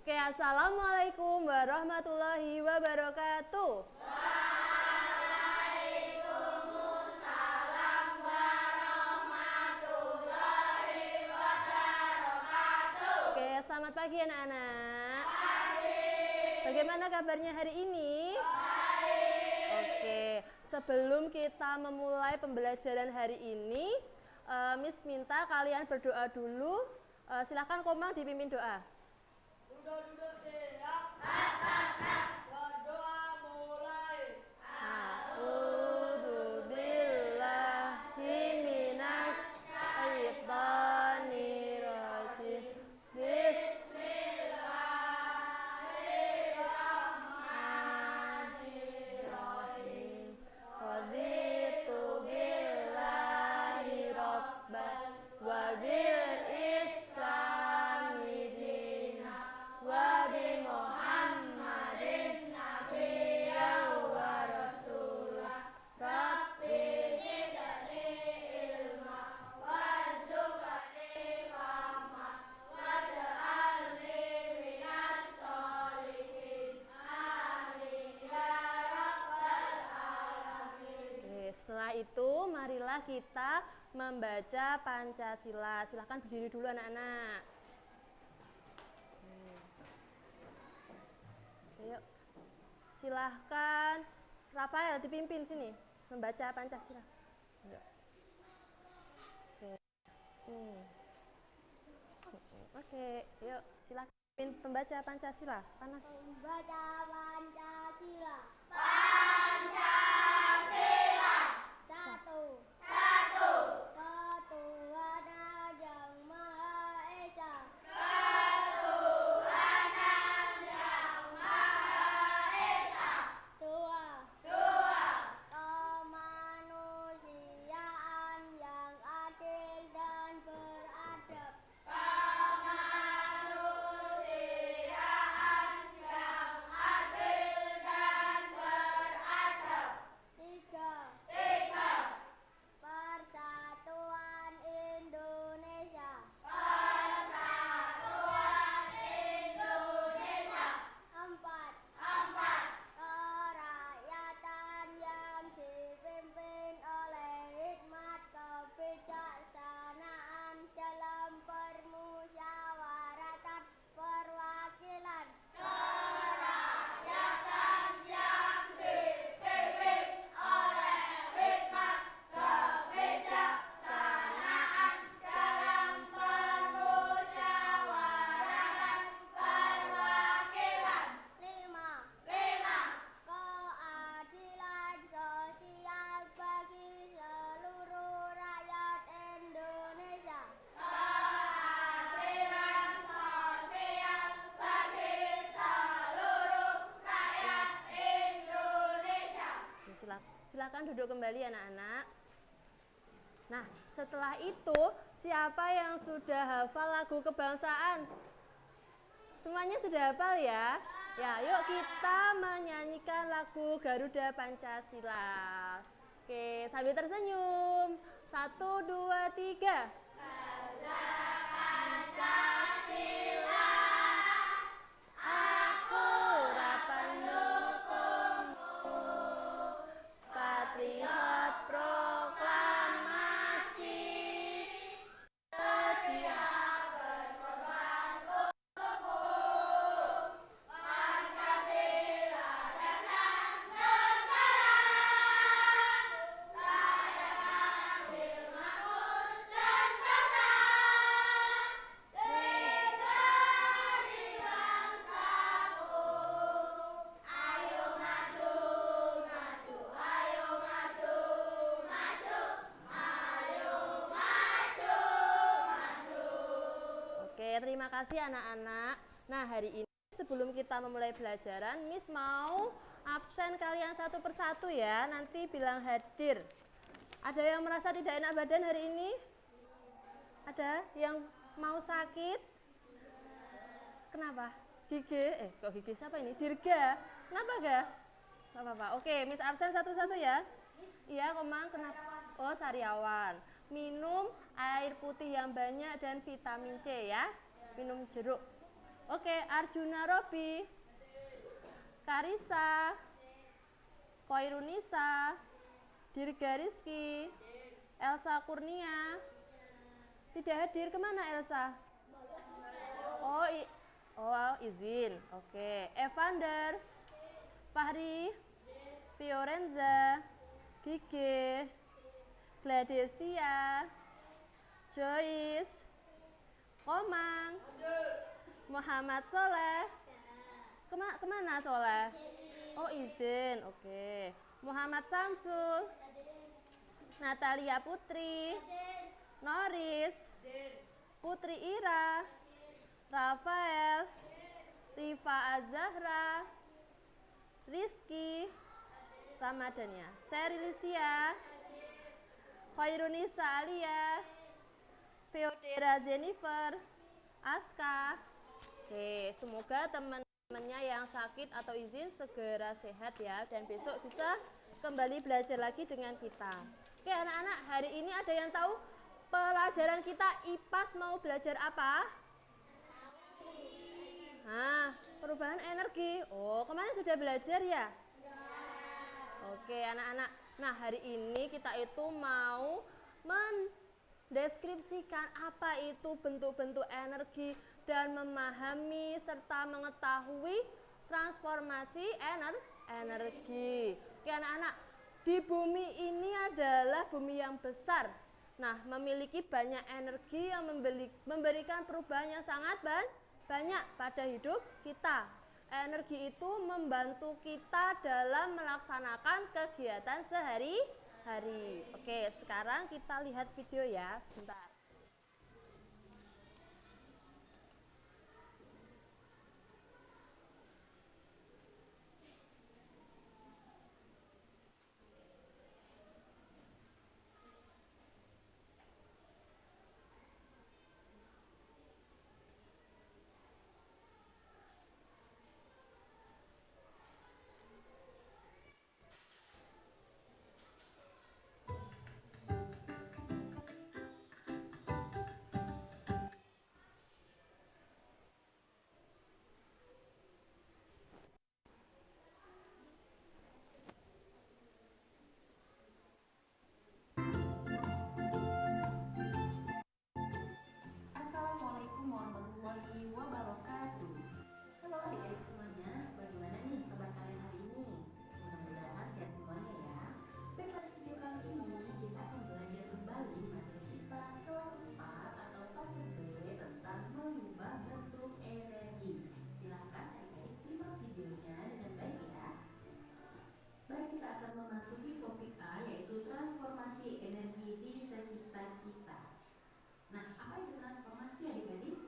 Oke, assalamualaikum warahmatullahi wabarakatuh. Waalaikumsalam warahmatullahi wabarakatuh. Oke, selamat pagi anak-anak. Pagi. Bagaimana kabarnya hari ini? Baik. Oke, sebelum kita memulai pembelajaran hari ini, Miss minta kalian berdoa dulu. Silakan Komang dipimpin doa. Duduk siap. Berdoa mulai. A'udzu billahi minasy syaithanir rajim. Bismillahirrahmanirrahim. Raditu billahi rabban wa bil islami dinan wa bi Muhammadin nabiyyan wa rasulah. Rabbi Zidni ilma warzuqni fahma waj'alni minas sholihin. Amin ya rabbal alamin. Oke, setelah itu marilah kita membaca Pancasila. Silahkan berdiri dulu anak-anak. Ayo, silahkan Rafael dipimpin sini membaca Pancasila. Oke, sini. Oke, yuk silahkan pimpin pembaca Pancasila. Panas. Membaca Pancasila. Satu. Ketuhanan Yang Maha Esa. Dua. Kemanusiaan yang adil dan beradab. Tiga. Persatuan Indonesia. Empat. Kerakyatan yang dipimpin oleh hikmat kebijaksanaan dalam permusyawaratan perwakilan. Lima. Keadilan sosial bagi seluruh rakyat Indonesia. Silakan duduk kembali anak-anak. Nah, setelah itu siapa yang sudah hafal lagu kebangsaan? Semuanya sudah hafal ya? Ya, yuk kita menyanyikan lagu Garuda Pancasila. Oke, sambil tersenyum. 1, 2, 3. Aku pendukungmu, patriot proklamasi, setia Oke, terima kasih anak-anak. Nah, hari ini sebelum kita memulai pelajaran, Miss mau absen kalian satu persatu ya. Nanti bilang hadir. Ada yang merasa tidak enak badan hari ini? Ada yang mau sakit? Kenapa? Gigi? Kok gigi siapa ini? Dirga. Kenapa ga? Gak apa-apa. Oke, Miss absen satu-satu ya. Iya, Komang. Kenapa? Oh, sariawan. Minum air putih yang banyak dan vitamin C ya. Minum jeruk. Oke, Arjuna Robi, Karisa, Koirunisa, Dirga Rizky, Elsa Kurnia. Tidak hadir, kemana Elsa? Oh, izin. Oke, Evander, Fahri, Fiorenza, Gigi, Gladesia, Joyce, Komang, Muhammad Soleh. Kemana Soleh? Oh, izin. Oke. Muhammad Samsul, Natalia Putri, Noris, Putri Ira, Rafael, Rifa Azahra, Rizky, Ramadania, Serilicia, Khairunisa Alia, Feodera Jennifer, Aska. Oke, semoga teman-temannya yang sakit atau izin segera sehat ya, dan besok bisa kembali belajar lagi dengan kita. Oke anak-anak, hari ini ada yang tahu pelajaran kita IPAS mau belajar apa? Nah, perubahan energi. Oh, kemarin sudah belajar ya? Oke anak-anak, nah hari ini kita itu mau mendeskripsikan apa itu bentuk-bentuk energi dan memahami serta mengetahui transformasi energi. Oke anak-anak, di bumi ini adalah bumi yang besar. Nah, memiliki banyak energi yang memberikan perubahan yang sangat banyak pada hidup kita. Energi itu membantu kita dalam melaksanakan kegiatan sehari-hari. Oke, sekarang kita lihat video ya, sebentar. Assalamualaikum warahmatullahi wabarakatuh. Halo adik-adik semuanya, bagaimana nih kabar kalian hari ini? Mudah-mudahan sehat semuanya ya. Baik, pada video kali ini kita akan belajar kembali materi IPAS kelas 4 atau fase B tentang mengubah bentuk energi. Silahkan adik-adik simak videonya dengan baik ya. Baik, kita akan memasuki topik A, yaitu transformasi energi di sekitar kita. Nah, apa itu transformasi adik-adik?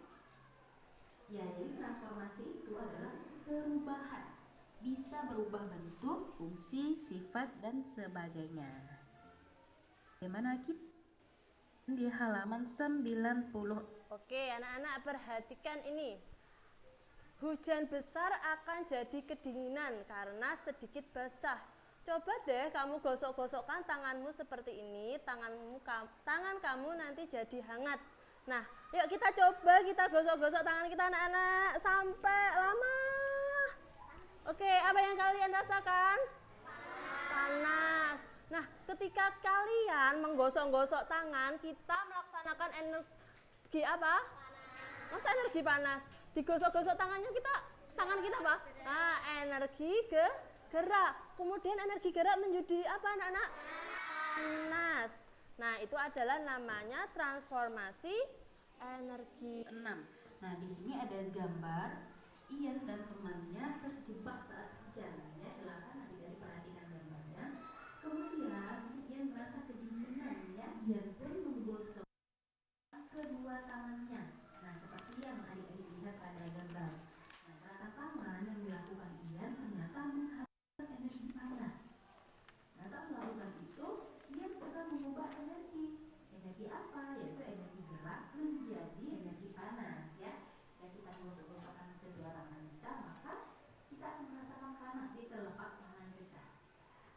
Ya, jadi transformasi itu adalah perubahan. Bisa berubah bentuk, fungsi, sifat, dan sebagainya. Bagaimana kita di halaman 90. Oke, anak-anak perhatikan ini. Hujan besar akan jadi kedinginan karena sedikit basah. Coba deh kamu gosok-gosokkan tanganmu seperti ini, tangan kamu nanti jadi hangat. Nah, yuk kita coba kita gosok-gosok tangan kita anak-anak sampai lama. Oke, apa yang kalian rasakan? Panas. Nah, ketika kalian menggosok-gosok tangan, kita melaksanakan energi apa? Masa energi panas? Digosok-gosok tangan kita apa? Nah, energi gerak. Kemudian energi gerak menjadi apa anak-anak? Panas. Nah, itu adalah namanya transformasi energi. 6. Nah, di sini ada gambar Ian dan temannya terjebak saat hujan. Ya, silakan adik-adik perhatikan gambarnya. Kemudian Ian merasa kedinginan ya. Ian pun menggosok kedua tangannya. Nah, seperti yang adik-adik lihat pada gambar. Nah, gerakan tangan yang dilakukan Ian ternyata menghasilkan energi panas. Nah, saat melakukan itu, Ian sedang mengubah energi. Energi apa? Yaitu energi gerak menjadi energi panas ya. Jika kita gosok-gosokkan kedua tangan kita, maka kita akan merasakan panas di telapak tangan kita.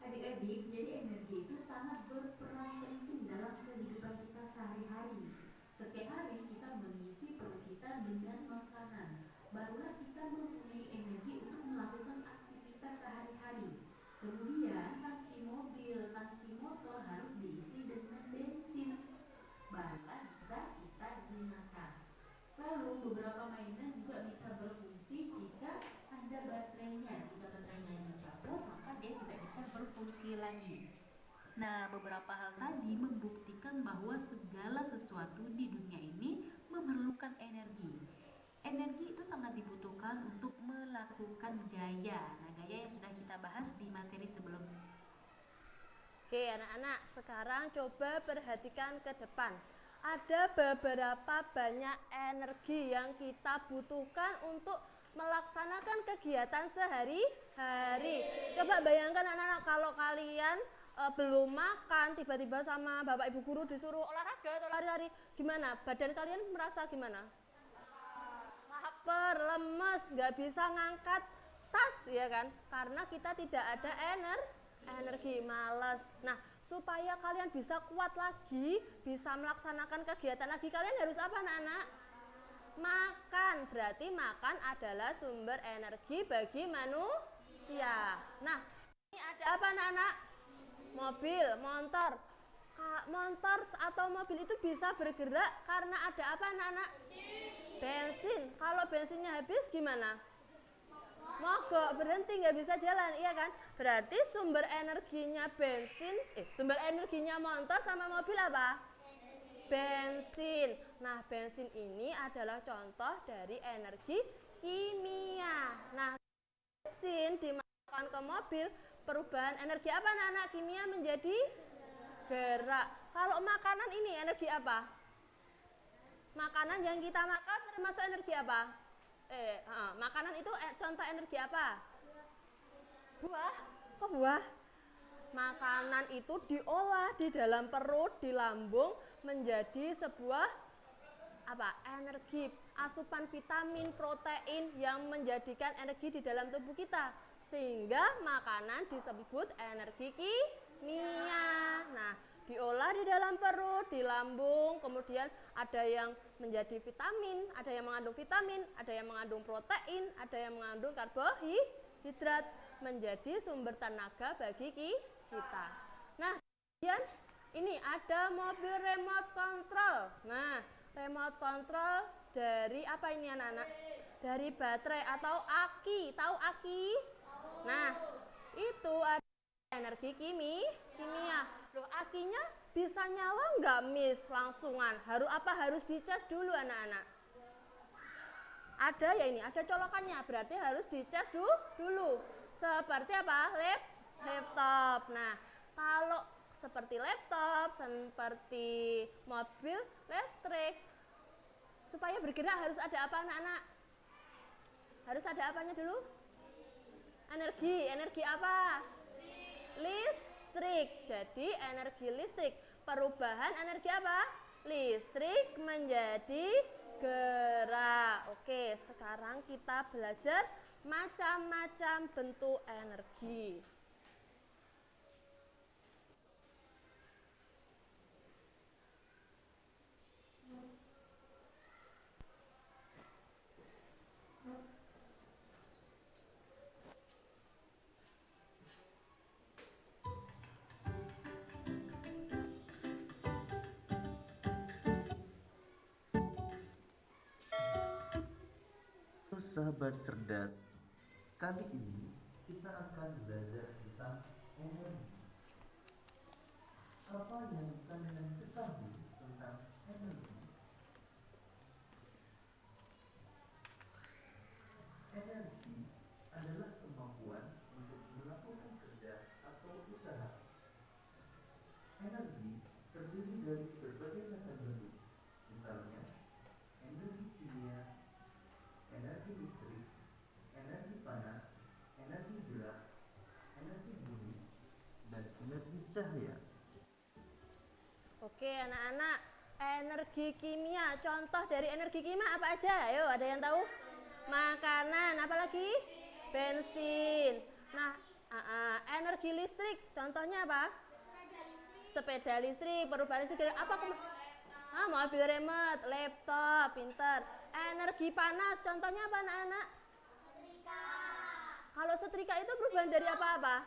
Adik-adik, jadi energi itu sangat berperan penting dalam kehidupan kita sehari-hari. Setiap hari kita mengisi perut kita dengan makanan. barulah kita mempunyai energi untuk melakukan aktivitas sehari-hari. Kemudian tangki mobil, tangki motor harus diisi dengan bensin, barulah bisa kita gunakan. Lalu beberapa mainan juga bisa berfungsi jika ada baterainya. Jika baterainya dicabut, maka dia tidak bisa berfungsi lagi. Nah, beberapa hal tadi membuktikan bahwa segala sesuatu di dunia ini memerlukan energi. Energi itu sangat dibutuhkan untuk melakukan gaya. Nah, gaya yang sudah kita bahas di materi sebelumnya. Oke anak-anak, sekarang coba perhatikan ke depan. Ada beberapa banyak energi yang kita butuhkan untuk melaksanakan kegiatan sehari-hari. Coba bayangkan anak-anak, kalau kalian belum makan, tiba-tiba sama bapak ibu guru disuruh olahraga atau lari-lari, gimana? Badan kalian merasa gimana? Lapar, lemes, nggak bisa ngangkat tas, ya kan? Karena kita tidak ada energi, malas. Nah, supaya kalian bisa kuat lagi, bisa melaksanakan kegiatan lagi, kalian harus apa anak-anak? Makan. Berarti makan adalah sumber energi bagi manusia. Nah, ini ada apa anak-anak? Mobil, motor. Motor atau mobil itu bisa bergerak karena ada apa anak-anak? Bensin. Kalau bensinnya habis gimana? Mogok, berhenti, nggak bisa jalan, iya kan? Berarti sumber energinya sumber energinya motor sama mobil apa? Bensin. Nah, bensin ini adalah contoh dari energi kimia. Nah, bensin dimasukkan ke mobil, perubahan energi apa anak-anak? Kimia menjadi gerak. Kalau makanan ini energi apa? Makanan yang kita makan termasuk energi apa? Makanan itu contoh energi apa? Buah. Kok buah? Makanan itu diolah di dalam perut, di lambung menjadi sebuah apa? Energi, asupan vitamin, protein yang menjadikan energi di dalam tubuh kita. Sehingga makanan disebut energi kimia. Nah, diolah di dalam perut, di lambung, kemudian ada yang menjadi vitamin, ada yang mengandung vitamin, ada yang mengandung protein, ada yang mengandung karbohidrat, menjadi sumber tenaga bagi kita. Nah, kemudian ini ada mobil remote control. Nah, remote control dari apa ini anak-anak? Dari baterai atau aki. Tahu aki? Nah, itu ada energi kimia. Loh, akinya bisa nyala nggak miss langsungan? Harus dicas dulu anak-anak. Ada ya ini, ada colokannya, berarti harus dicas dulu. Seperti apa? Laptop. Nah, kalau seperti laptop, seperti mobil listrik, supaya bergerak harus ada apa anak-anak? Harus ada apanya dulu? Energi apa? Listrik. Jadi energi listrik, perubahan energi apa? Listrik menjadi gerak. Oke, sekarang kita belajar macam-macam bentuk energi. Sahabat cerdas, kali ini kita akan belajar tentang energi. Apa yang kalian ketahui tentang energi? Energi adalah kemampuan untuk melakukan kerja atau usaha. Energi terdiri dari berbagai macam bentuk, misalnya energi kimia, energi listrik, energi panas, energi gerak, energi bumi, dan energi cahaya. Oke anak-anak, energi kimia, contoh dari energi kimia apa aja? Ayo, ada yang tahu? Makanan, apalagi? Bensin. Nah, energi listrik, contohnya apa? Sepeda listrik, perubahan listrik, apa? Mobil remote, laptop, pinter. Energi panas, contohnya apa anak-anak? Kalau setrika itu perubahan dari apa-apa?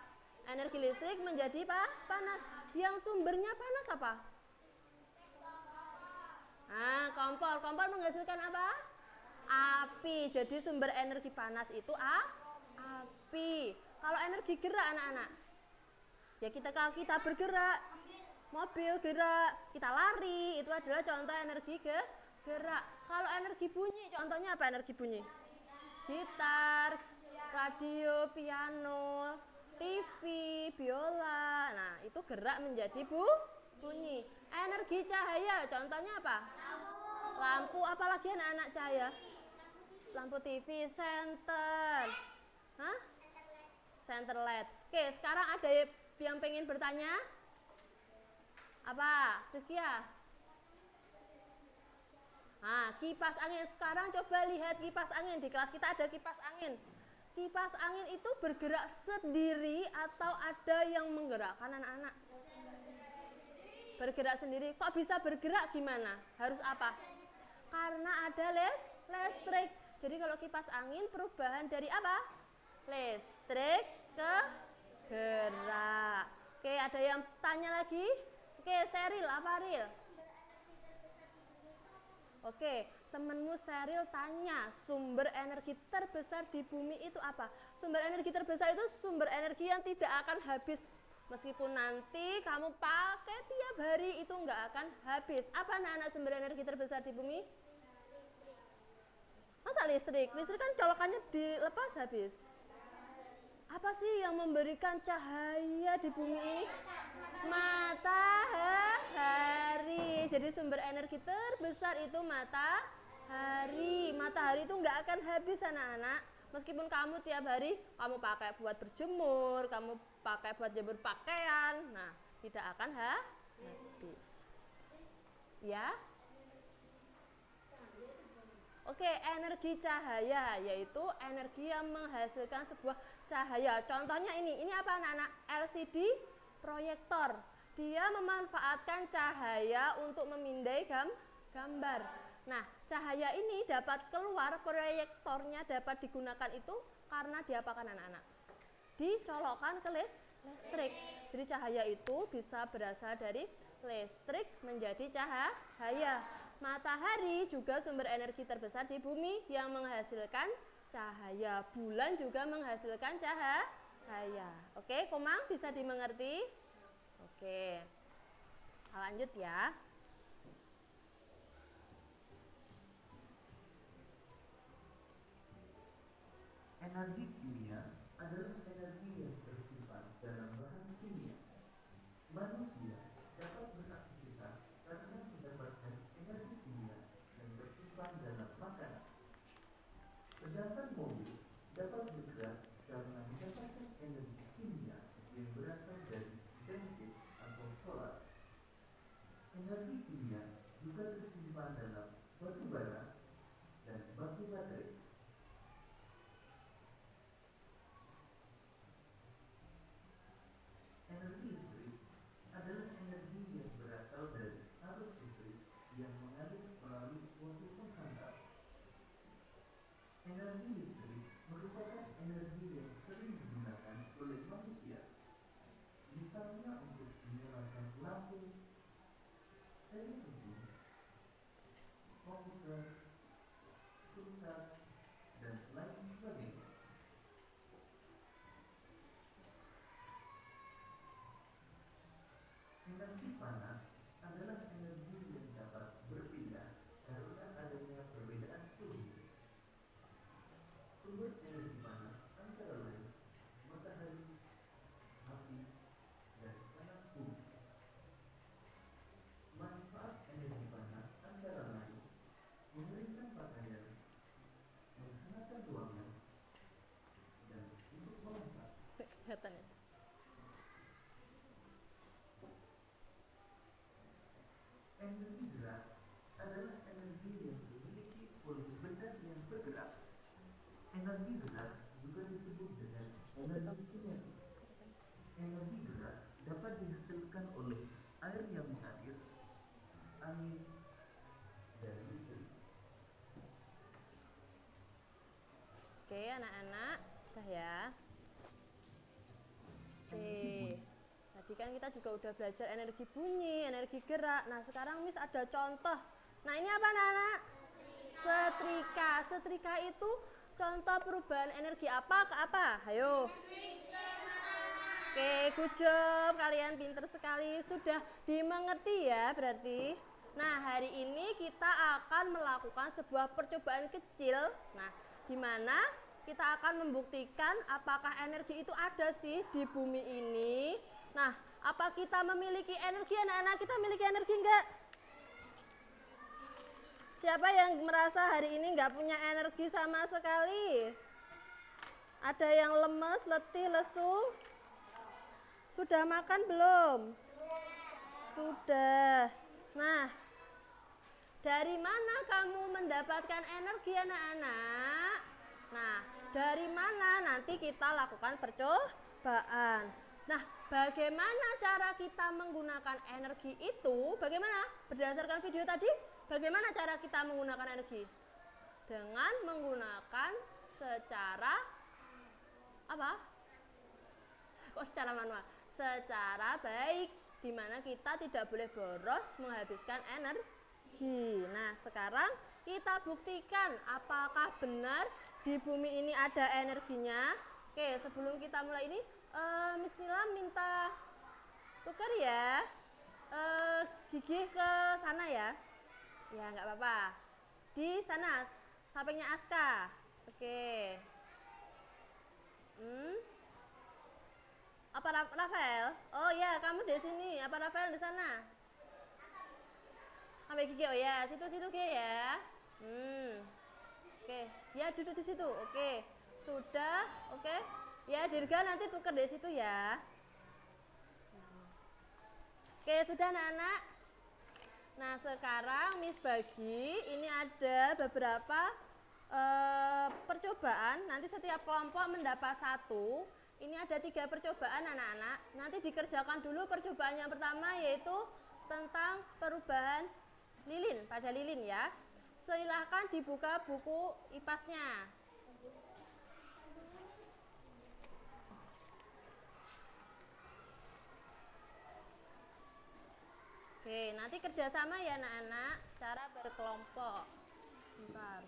Energi listrik menjadi panas. Yang sumbernya panas apa? Nah, kompor. Kompor menghasilkan apa? Api. Jadi sumber energi panas itu api. Kalau energi gerak anak-anak, ya kalau kita bergerak, mobil gerak, kita lari, itu adalah contoh energi gerak. Kalau energi bunyi, contohnya apa energi bunyi? Gitar, radio, piano, TV, biola. Nah, itu gerak menjadi bunyi. Energi cahaya, contohnya apa? Lampu, apalagi anak-anak cahaya? Lampu TV, senter. Hah? Center LED. Oke, sekarang ada yang pengen bertanya? Apa? Rizkia? Nah, kipas angin. Sekarang coba lihat kipas angin. Di kelas kita ada kipas angin. Kipas angin itu bergerak sendiri atau ada yang menggerakkan anak-anak? Bergerak sendiri. Kok bisa bergerak gimana? Harus apa? Karena ada listrik. Jadi kalau kipas angin perubahan dari apa? Listrik ke gerak. Oke, ada yang tanya lagi? Oke, Seril, apa Ril? Oke, temenmu Seril tanya, sumber energi terbesar di bumi itu apa? Sumber energi terbesar itu sumber energi yang tidak akan habis. Meskipun nanti kamu pakai tiap hari itu nggak akan habis. Apa anak-anak sumber energi terbesar di bumi? Masa listrik? Listrik kan colokannya dilepas habis. Apa sih yang memberikan cahaya di bumi ini? Matahari. Jadi sumber energi terbesar itu matahari. Matahari itu nggak akan habis anak-anak. Meskipun kamu tiap hari kamu pakai buat berjemur, kamu pakai buat jemur pakaian, nah tidak akan habis. Ya? Oke, energi cahaya yaitu energi yang menghasilkan sebuah cahaya. Contohnya ini apa anak-anak? LCD proyektor. Dia memanfaatkan cahaya untuk memindai gambar. Nah, cahaya ini dapat keluar, proyektornya dapat digunakan itu karena diapakan anak-anak? Dicolokkan ke listrik. Jadi cahaya itu bisa berasal dari listrik menjadi cahaya. Matahari juga sumber energi terbesar di bumi yang menghasilkan cahaya. Bulan juga menghasilkan cahaya. Oke, Komang bisa dimengerti? Oke. Lanjut ya. Energi kimia adalah energi yang tersimpan dalam bahan kimia. Manusia dapat beraktivitas karena mendapatkan energi kimia yang tersimpan dalam makanan. Sedangkan mobil dapat bergerak karena mendapatkan energi kimia yang berasal dari bensin atau solar. Energi kimia juga tersimpan dalam batu bara dan batu baterai. Energi listrik adalah energi yang berasal dari arus listrik yang mengalir melalui suatu penghantar. Energi listrik merupakan energi yang sering digunakan oleh manusia, misalnya untuk menyalakan lampu, televisi, komputer, kulkas, dan lain sebagainya. Energi panas adalah energi yang dapat berpindah karena adanya perbedaan suhu. Sumber energi panas antara lain matahari, api, dan panas bumi. Manfaat energi panas antara lain mengeringkan pakaian, menghangatkan ruangan, dan untuk memasak. Kelihatannya. Energi gerak adalah energi yang dimiliki oleh benda yang bergerak. Energi gerak juga disebut dengan energi kinetik. Energi gerak dapat dihasilkan oleh air yang mengalir, angin, dan listrik. Oke, anak-anak, udah ya. Oke. Tadi kan kita juga udah belajar energi bunyi, energi gerak. Nah, sekarang Miss ada contoh. Nah, ini apa anak-anak? Setrika. Setrika itu contoh perubahan energi apa ke apa? Ayo. Oke, good job. Kalian pinter sekali. Sudah dimengerti ya berarti. Nah, hari ini kita akan melakukan sebuah percobaan kecil. Nah, di mana kita akan membuktikan apakah energi itu ada sih di bumi ini. Nah, apa kita memiliki energi anak-anak? Kita memiliki energi enggak? Siapa yang merasa hari ini enggak punya energi sama sekali? Ada yang lemes, letih, lesu? Sudah makan belum? Sudah. Nah, dari mana kamu mendapatkan energi anak-anak? Nah, dari mana nanti kita lakukan percobaan. Nah, bagaimana cara kita menggunakan energi itu? Bagaimana? Berdasarkan video tadi, bagaimana cara kita menggunakan energi? Dengan menggunakan secara apa? Kok secara manual? Secara baik, di mana kita tidak boleh boros menghabiskan energi. Nah, sekarang kita buktikan apakah benar di bumi ini ada energinya. Oke, sebelum kita mulai ini, Miss Nila minta tuker ya, gigi ke sana ya. Ya, nggak apa-apa. Di sana, sampingnya Aska. Oke. Apa Rafael? Oh ya, kamu di sini. Apa Rafael di sana? Sampai gigi. Oh ya, situ-situ G ya. Oke, ya duduk di situ. Oke, sudah. Oke, ya Dirga nanti tuker di situ ya. Oke, sudah anak-anak. Nah, sekarang Miss bagi. Ini ada beberapa percobaan. Nanti setiap kelompok mendapat satu. Ini ada 3 percobaan anak-anak. Nanti dikerjakan dulu percobaan yang pertama, yaitu tentang perubahan lilin, pada lilin ya. Silahkan dibuka buku IPAS-nya. Oke, nanti kerjasama ya anak-anak, secara berkelompok. Bentar.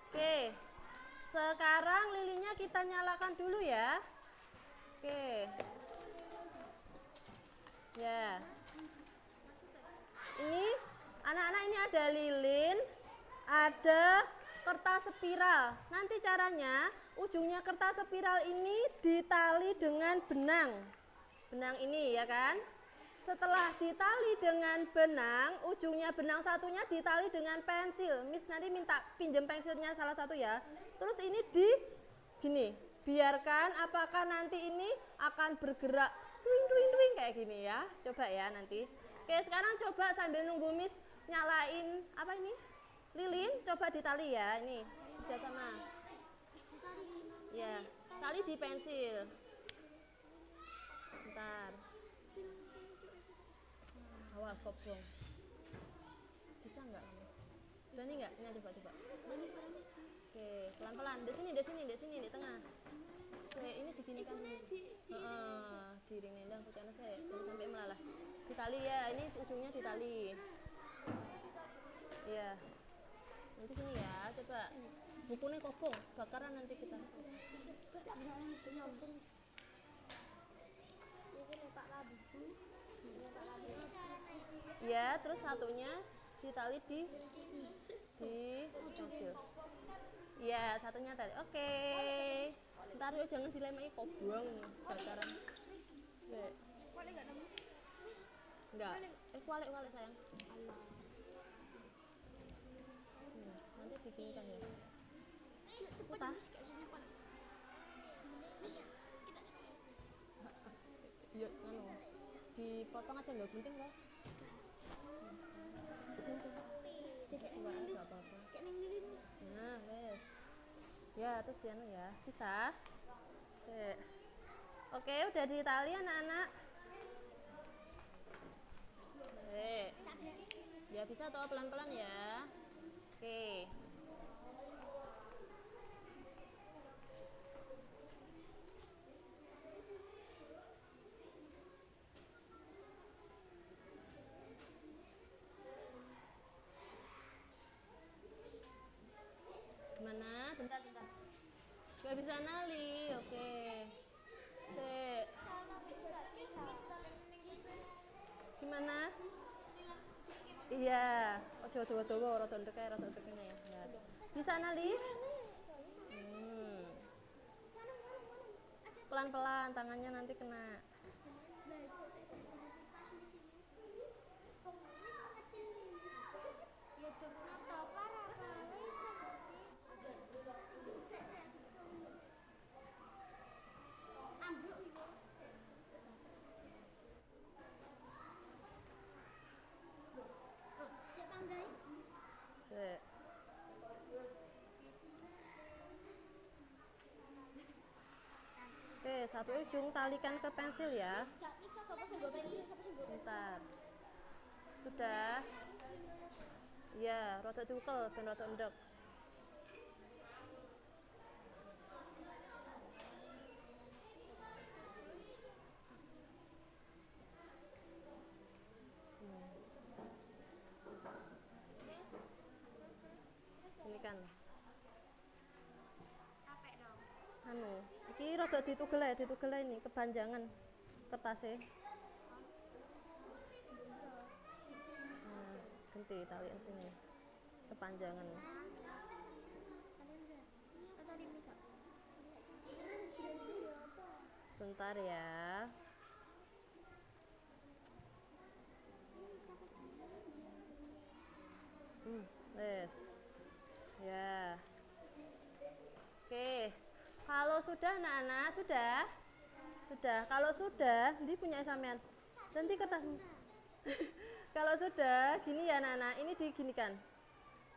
Oke, sekarang lilinnya kita nyalakan dulu ya. Oke. Ya. Ini anak-anak, ini ada lilin, ada kertas spiral. Nanti caranya ujungnya kertas spiral ini ditali dengan benang. Benang ini ya kan? Setelah ditali dengan benang, ujungnya benang satunya ditali dengan pensil. Miss nanti minta pinjam pensilnya salah satu ya. Terus ini gini, biarkan apakah nanti ini akan bergerak twing kayak gini ya. Coba ya nanti. Oke, sekarang coba sambil nunggu Miss nyalain apa ini? Lilin, coba ditali ya. Ini kerjasama. Ya, tali di pensil. Bentar. Awas kobong. Bisa nggak kamu? Berani nggak? Ini coba. Oke, pelan-pelan. Di sini, di tengah. Ini diginikan dulu. Diringin dong, jangan sampai melalah. Ditali ya, ini ujungnya ditali. Iya. Nanti sini ya, coba. Bukunya kobong, bakaran nanti kita. Ya, terus satunya ditali di pensil. Ya, satunya tadi. Oke. Ntar yuk jangan dilemai kobong bakaran. Enggak. Kualik sayang. Nanti diginikan ya. Utah. Iya, dipotong aja nggak penting loh. Ya, terus dianu ya. Bisa. Sik. Oke, udah ditali anak-anak. Sik. Ya bisa toh pelan-pelan ya. Oke. Gimana? Bentar, bentar. Gak bisa nali, oke. Sik. Gimana? Iya. Ojo dawa-dawa, rada ndek ae, rada ndek kene. Ya. Bisa nali? Pelan-pelan, tangannya nanti kena. Sik. Oke, satu ujung talikan ke pensil ya. Bentar. Sudah. Iya, rada diukel ben rada endek. Ini kan. Anu, iki rada ditugel ae ini kepanjangan kertasnya. Nah, ganti talian sini. Kepanjangan. Sebentar ya. Wes. Ya. Oke. Kalau sudah anak-anak, sudah? Sudah. Kalau sudah, nanti punya sampean. Nanti kertasmu. Kalau sudah, gini ya anak-anak, ini diginikan.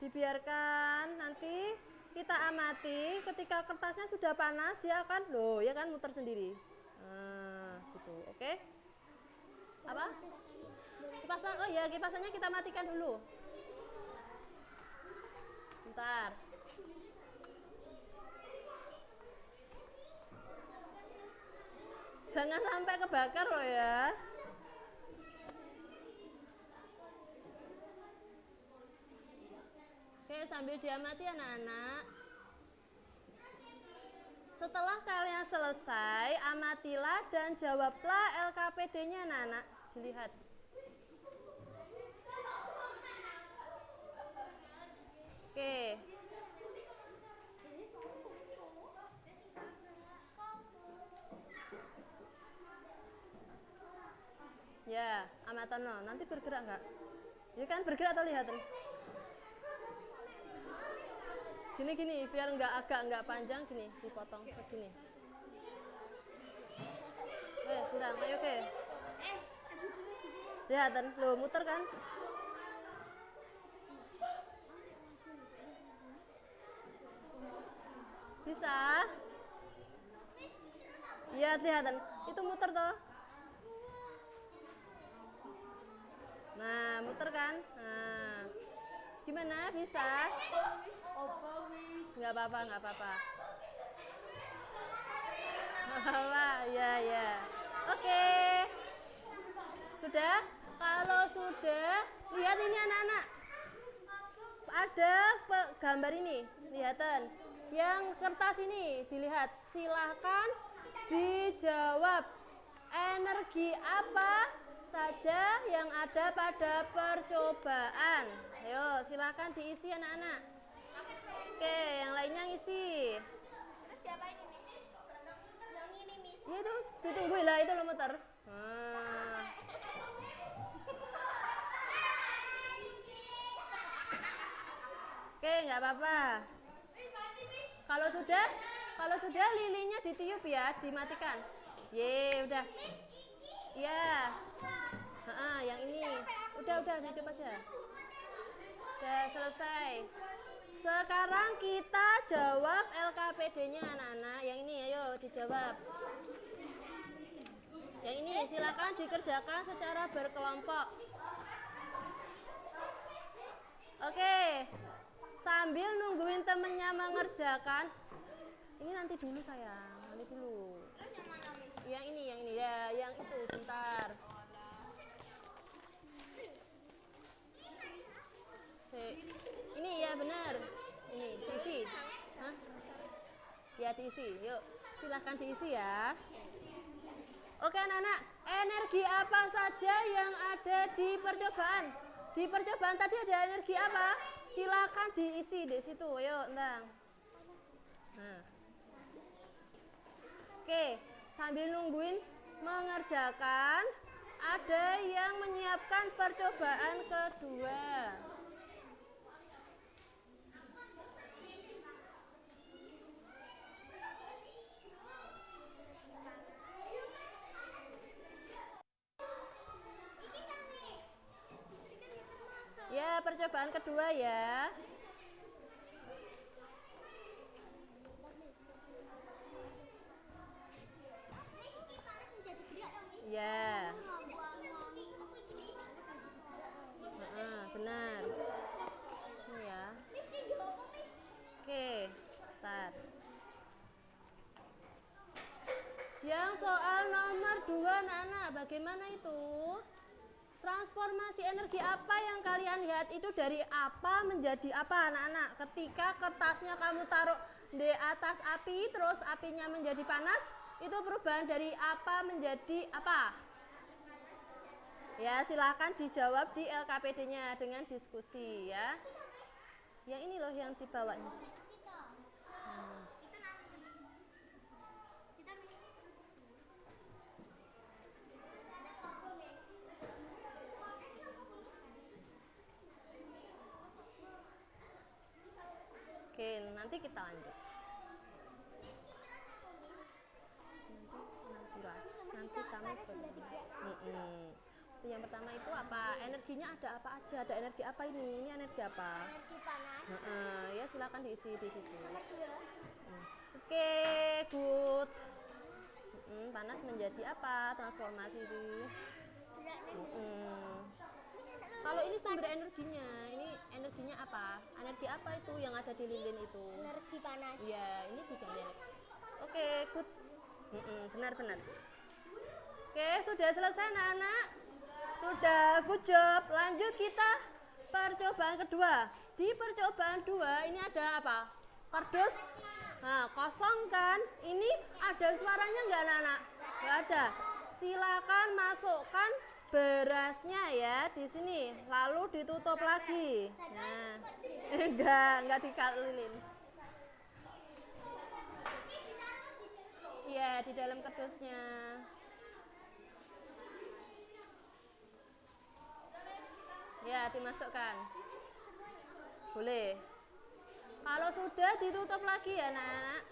Dibiarkan nanti kita amati ketika kertasnya sudah panas, dia akan loh, ya kan muter sendiri. Nah, gitu. Oke? Apa? Kipasan. Oh ya, kipasannya kita matikan dulu. Bentar. Jangan sampai kebakar loh ya. Oke, sambil diamati anak-anak. Setelah kalian selesai, amatilah dan jawablah LKPD-nya anak-anak. Dilihat. Oke. Ya, amatono. Nanti bergerak nggak? Ya kan bergerak atau lihat? Gini, biar agak panjang gini, dipotong segini. Sudah, ayo oke. Lihatan, lo muter kan? Bisa? Iya, lihatan. Itu muter toh. Nah, muter kan? Nah. Gimana? Bisa? Nggak apa-apa. Nggak apa-apa, ya. Oke. Sudah? Kalau sudah, lihat ini anak-anak. Ada gambar ini, lihatan. Yang kertas ini, dilihat. Silahkan dijawab. Energi apa saja yang ada pada percobaan? Ayo, silahkan diisi anak-anak. Oke, yang lainnya ngisi. Siapa ini, Miss? Yang ini, Miss. Ya itu, ditungguin lah itu lo muter. Nah. Oke, nggak apa-apa. Kalau sudah lilinnya ditiup ya, dimatikan. Ye, udah. Iya. Yang ini. Udah, ditiup aja. Udah selesai. Sekarang kita jawab LKPD-nya anak-anak. Yang ini ayo dijawab. Yang ini silakan dikerjakan secara berkelompok. Oke. Sambil nungguin temennya mengerjakan. Ini nanti dulu sayang, nanti dulu. Yang ini ya, yang itu bentar. Ini ya benar. Ini diisi. Hah? Ya diisi. Yuk, silahkan diisi ya. Oke anak-anak, energi apa saja yang ada di percobaan? Di percobaan tadi ada energi apa? Silakan diisi di situ. Yuk, tentang. Nah. Oke, sambil nungguin mengerjakan, ada yang menyiapkan percobaan kedua. Ya, percobaan kedua ya. Ya. Benar. Ini ya. Oke, bentar. Yang soal nomor 2 anak-anak, bagaimana itu? Transformasi energi apa yang kalian lihat itu dari apa menjadi apa anak-anak? Ketika kertasnya kamu taruh di atas api, terus apinya menjadi panas, itu perubahan dari apa menjadi apa? Ya, silakan dijawab di LKPD-nya dengan diskusi ya. Yang ini loh yang di bawahnya. Oke, nanti kita lanjut. Nanti kami yang pertama itu apa? Energinya ada apa aja? Ada energi apa ini? Ini energi apa? Energi panas. Ya silakan diisi di situ. Nomor 2. Oke, good. Panas menjadi apa? Transformasi di. Kalau ini sumber energinya, ini energinya apa? Energi apa itu yang ada di lilin itu? Energi panas. Ya, ini juga energi. Oke, good. Benar-benar. Oke, sudah selesai anak-anak? Sudah, good job. Lanjut kita percobaan kedua. Di percobaan 2 ini ada apa? Kardus. Nah, kosong kan? Ini ada suaranya enggak anak-anak? Enggak ada. Silakan masukkan berasnya ya di sini. Lalu ditutup lagi. Nah, enggak dikalilin. Iya, di dalam kardusnya. Ya, dimasukkan. Boleh. Kalau sudah ditutup lagi ya, anak-anak.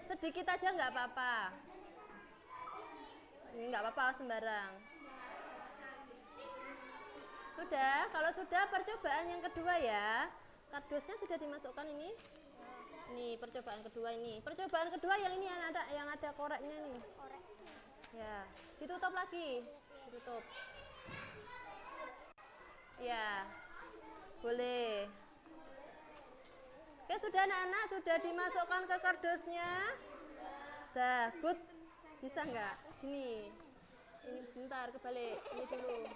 Sedikit aja nggak apa-apa. Ini nggak apa-apa sembarang. Sudah, kalau sudah percobaan yang kedua ya. Kardusnya sudah dimasukkan ini. Ini percobaan kedua ini. Percobaan kedua yang ini yang ada koreknya nih. Korek. Ya, ditutup lagi. Ditutup. Ya, boleh. Oke, sudah anak-anak, sudah dimasukkan ke kardusnya. Sudah, good. Bisa nggak? Sini. Ini bentar, kebalik. Ini dulu.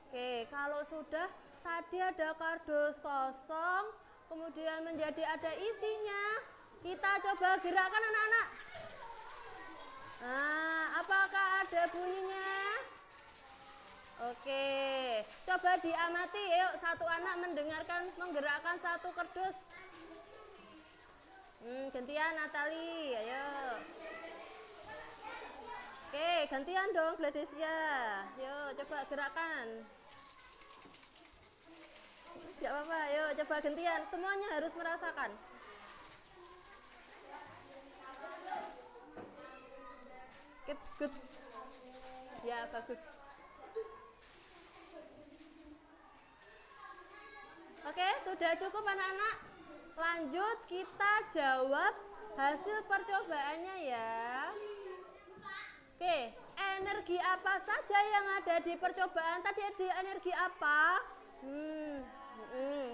Oke, kalau sudah, tadi ada kardus kosong, kemudian menjadi ada isinya. Kita coba gerakkan anak-anak. Nah, apakah ada bunyinya? Oke, coba diamati. Yuk, satu anak menggerakkan satu kardus. Gantian Natali, ayo. Oke, gantian dong Gladesia. Yuk, coba gerakan. Tidak apa-apa, yuk coba gantian. Semuanya harus merasakan. Good. Ya, bagus. Oke, sudah cukup anak-anak. Lanjut kita jawab hasil percobaannya ya. Oke, energi apa saja yang ada di percobaan? Tadi ada energi apa?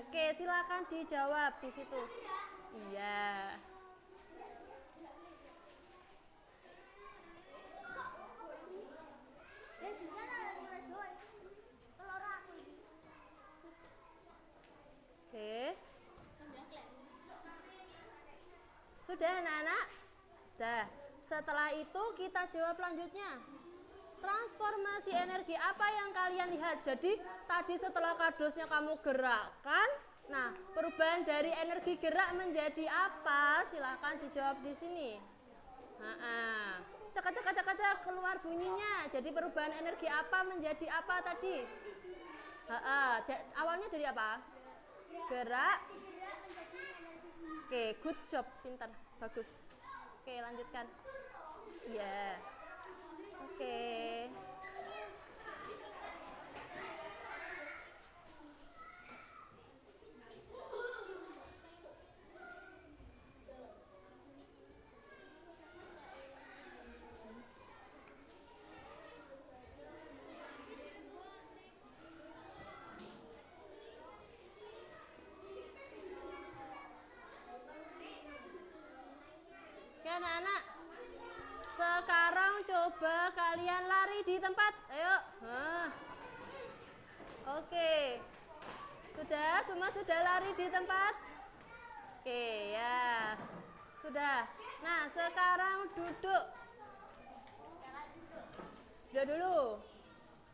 Oke, silakan dijawab di situ. Iya. Oke. Sudah anak-anak? Dah. Setelah itu kita jawab lanjutnya. Transformasi energi apa yang kalian lihat? Jadi tadi setelah kardusnya kamu gerakkan, nah perubahan dari energi gerak menjadi apa? Silahkan dijawab di sini. Cek keluar bunyinya. Jadi perubahan energi apa menjadi apa tadi? Awalnya dari apa? Gerak. Oke, good job, pintar, bagus. Oke, lanjutkan. Iya. Oke. Oke anak-anak, sekarang coba kalian lari di tempat. Ayo. Oke. Semua sudah lari di tempat? Oke ya. Sudah. Nah sekarang duduk. Duduk dulu.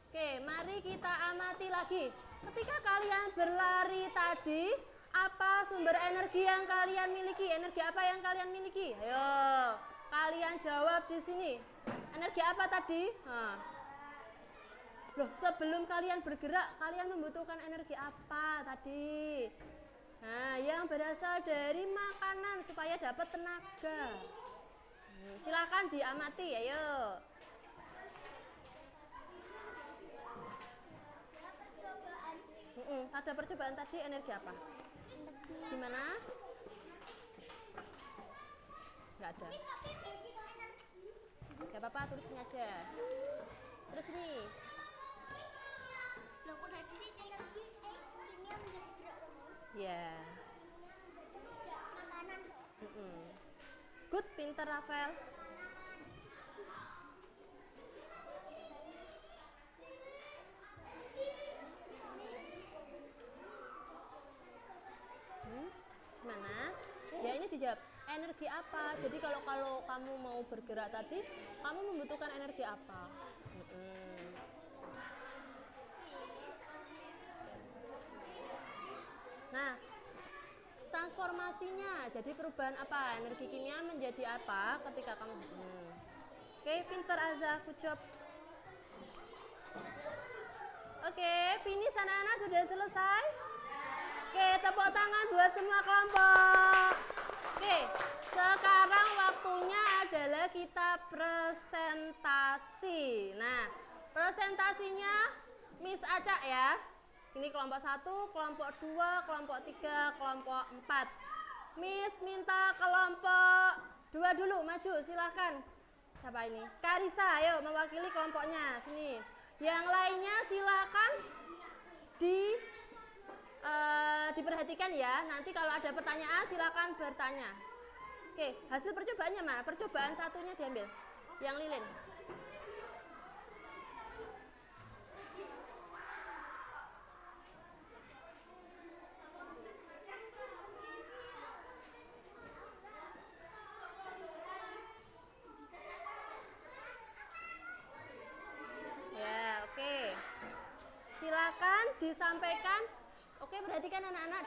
Oke, mari kita amati lagi. Ketika kalian berlari tadi, apa sumber energi yang kalian miliki? Energi apa yang kalian miliki? Ayo, kalian jawab di sini. Energi apa tadi? Loh, sebelum kalian bergerak, kalian membutuhkan energi apa tadi? Nah, yang berasal dari makanan supaya dapat tenaga. Silakan diamati, ayo. Pada percobaan tadi energi apa? Gimana? Nggak ada. Gak apa-apa, tulisin aja. Terus ini. Ya. Good, pinter Rafael. Mana? Ya ini dijawab. Energi apa? Jadi kalau kamu mau bergerak tadi, kamu membutuhkan energi apa? Nah, transformasinya. Jadi perubahan apa? Energi kimia menjadi apa ketika kamu? Oke, pinter Azza, good job. Oke, finish anak-anak sudah selesai. Oke, tepuk tangan buat semua kelompok. Oke, sekarang waktunya adalah kita presentasi. Nah, presentasinya Miss Acak ya. Ini kelompok 1, kelompok 2, kelompok 3, kelompok 4. Miss minta kelompok 2 dulu, maju silakan. Siapa ini? Karisa, ayo mewakili kelompoknya. Sini. Yang lainnya silakan diperhatikan ya. Nanti kalau ada pertanyaan silakan bertanya. Oke, hasil percobaannya mana? Percobaan satunya diambil. Yang lilin. Ya, oke. Silakan disampaikan. Oke, perhatikan anak-anak.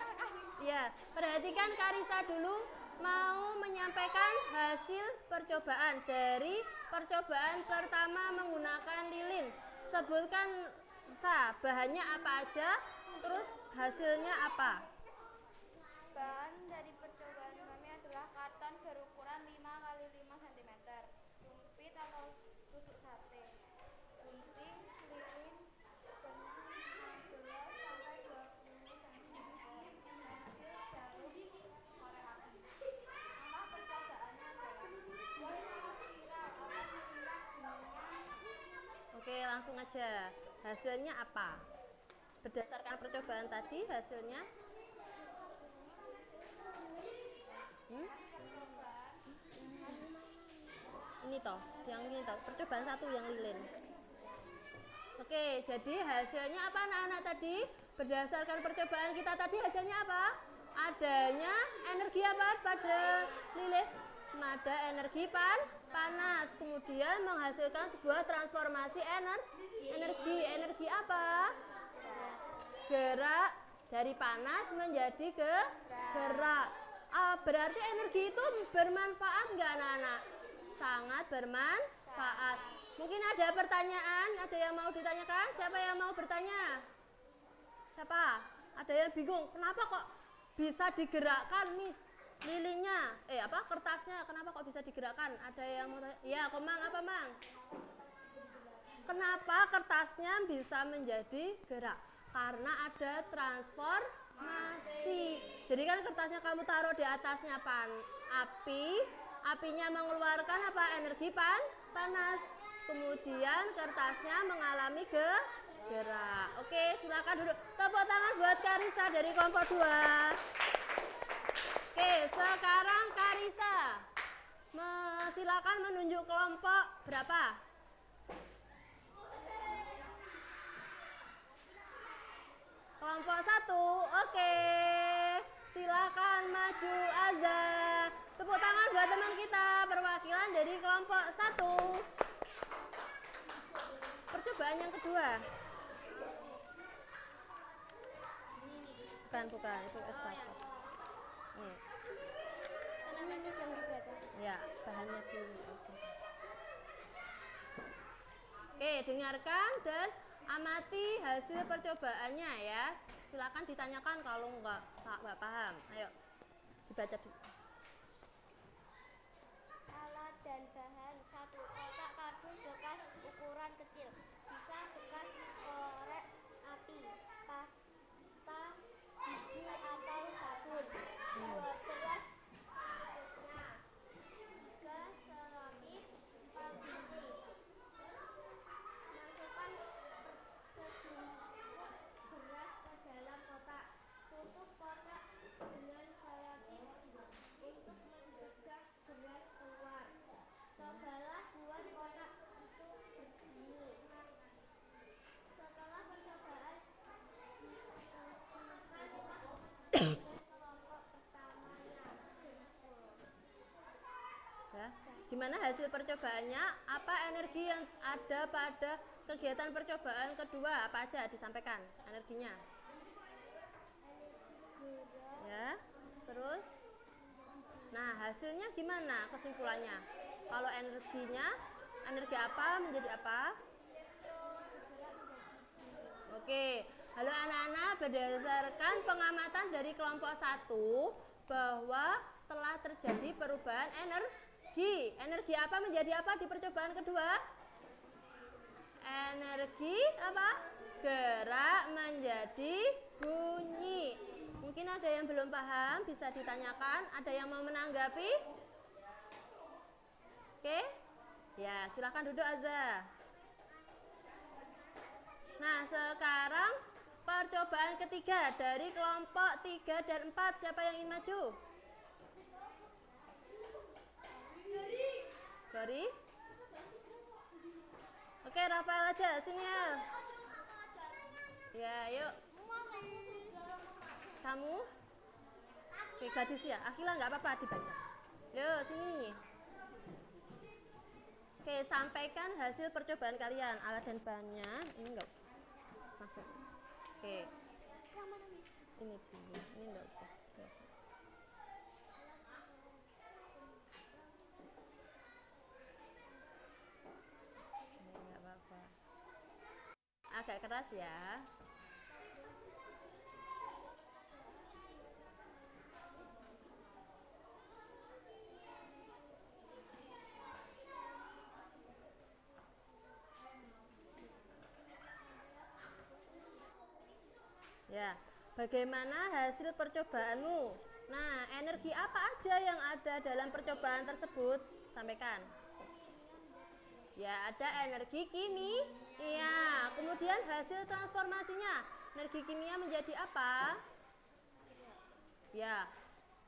Ya, perhatikan Karisa dulu mau menyampaikan hasil percobaan dari percobaan pertama menggunakan lilin. Sebutkan bahannya apa aja, terus hasilnya apa? Bahan dari percobaan kami adalah karton berukuran 5 x 5 cm, sumpit atau tusuk sate, gunting, lilin, bensin 15 sampai 20 cm, langsung aja. Hasilnya apa? Berdasarkan percobaan tadi hasilnya ini toh, yang ini toh, percobaan 1 yang lilin. Oke, jadi hasilnya apa anak-anak tadi? Berdasarkan percobaan kita tadi hasilnya apa? Adanya energi apa pada lilin? Ada energi panas, kemudian menghasilkan sebuah transformasi energi apa? Gerak dari panas menjadi gerak. Berarti energi itu bermanfaat nggak anak-anak? Sangat bermanfaat. Mungkin ada pertanyaan, ada yang mau ditanyakan? Siapa yang mau bertanya? Siapa? Ada yang bingung, kenapa kok bisa digerakkan, Miss? Lilinnya, kertasnya, kenapa kok bisa digerakkan? Ada yang mau tanya? Ya, Komang, apa Mang? Kenapa kertasnya bisa menjadi gerak? Karena ada transformasi. Jadi kan kertasnya kamu taruh di atasnya apinya mengeluarkan apa? Energi panas. Kemudian kertasnya mengalami gerak. Oke, silakan duduk. Tepuk tangan buat Karisa dari kelompok 2. Oke, sekarang Karisa. Silakan menunjuk kelompok berapa? Kelompok 1. Oke. Silakan maju Azza. Tepuk tangan buat teman kita perwakilan dari kelompok 1. Percobaan yang kedua. Bukan, itu estafet. Nih. Ya, bahannya dulu. Oke, dengarkan dan amati hasil percobaannya ya. Silakan ditanyakan kalau nggak paham. Ayo, dibaca dulu. Alat dan bahan 1. Kotak kardus bekas ukuran kecil. Bisa bekas korek api, pasta gigi atau sabun. 2 belas berikutnya. 3 selotip pembiji. Masukkan sejumput beras ke dalam kotak. Tutup kotak dengan selotip untuk mencegah beras keluar. Cobalah buat kotak itu berbunyi. Setelah percobaan diskusikan dengan kelompok pertamanya. Ya. Gimana hasil percobaannya? Apa energi yang ada pada kegiatan percobaan kedua? Apa aja disampaikan energinya? Ya. Terus? Nah, hasilnya gimana kesimpulannya? Kalau energinya, energi apa menjadi apa? Oke. Halo anak-anak, berdasarkan pengamatan dari kelompok 1 bahwa telah terjadi perubahan energi. Energi apa menjadi apa di percobaan kedua? Energi apa? Gerak menjadi bunyi. Mungkin ada yang belum paham, bisa ditanyakan. Ada yang mau menanggapi? Oke? Ya, silakan duduk Azza. Nah, sekarang percobaan ketiga dari kelompok 3 dan 4. Siapa yang ingin maju? Gori? Oke, Rafael aja, sini ya. Ya, yuk. Kamu? Oke, gadis ya. Akila nggak apa-apa dibaca. Yuk, sini. Oke, sampaikan hasil percobaan kalian. Alat dan bahannya, ini nggak usah. Masuk. Oke. Ini dulu, ini nggak usah. Nggak apa-apa. Agak keras ya. Ya, bagaimana hasil percobaanmu? Nah, energi apa aja yang ada dalam percobaan tersebut? Sampaikan. Ya, ada energi Iya, kemudian hasil transformasinya, energi kimia menjadi apa? Ya,